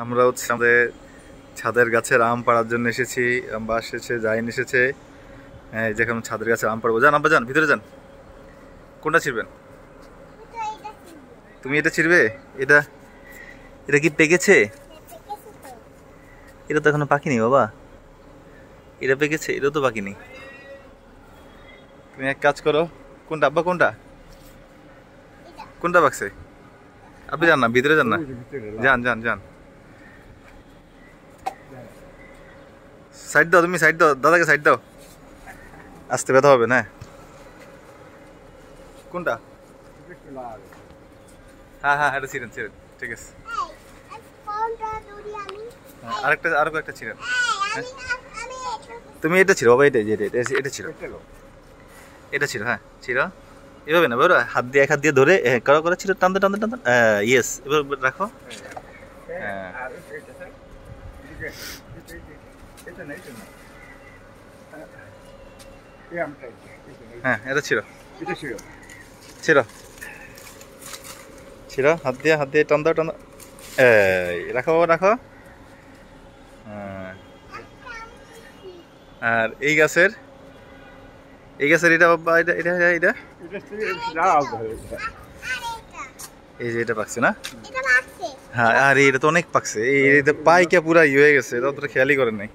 আমরা হচ্ছে আমাদের ছাদের গাছের আম পাড়ার জন্য এসেছি। আম্বা এসেছে, জাইন এসেছে। হ্যাঁ, যেখানে ছাদের গাছের আম পাড়বো। যান আব্বা, যান ভিতরে যান। কোনটা ছিড়বেন? তুমি এটা ছিড়বে? এটা এটা কি পেকেছে? এটা তো এখনো পাকেনি বাবা। এটা পেকেছে, এটা তো পাকেনি। তুমি এক কাজ করো। কোনটা আব্বা, কোনটা কোনটা পাকছে? আপনি যান না, ভিতরে যান না। যান যান যান, সাইড দাও, তুমি সাইড দাও, দাদাকে সাইড দাও। আসতে ব্যথা হবে না। কোনটা? হ্যাঁ হ্যাঁ, এটা ছিলেন ছিলেন, ঠিক আছে। আরেকটা, আরো একটা ছিলেন। তুমি এটা ছিল বাবা, এটা এটা ছিল, এটা ছিল। হ্যাঁ ছিল। এভাবে না বাবা, হাত দিয়ে এক হাত দিয়ে ধরে করো করো ছিল, টানতে টানতে টানতে। ইয়েস, এবার রাখো। হ্যাঁ হ্যাঁ, এটা ছিল ছিল ছিল। হাত দিয়ে টান দাও, টান দাও। রাখো বাবা, রাখো। হ্যাঁ। আর এই গাছের এটা বাবা, এটা এটা এটা এই যে এটা পাকছে না? হ্যাঁ, আর এটা তো অনেক পাকছে। এই পাইকা পুরা হয়ে গেছে, এটা অতটা খেয়ালই করেন নাই।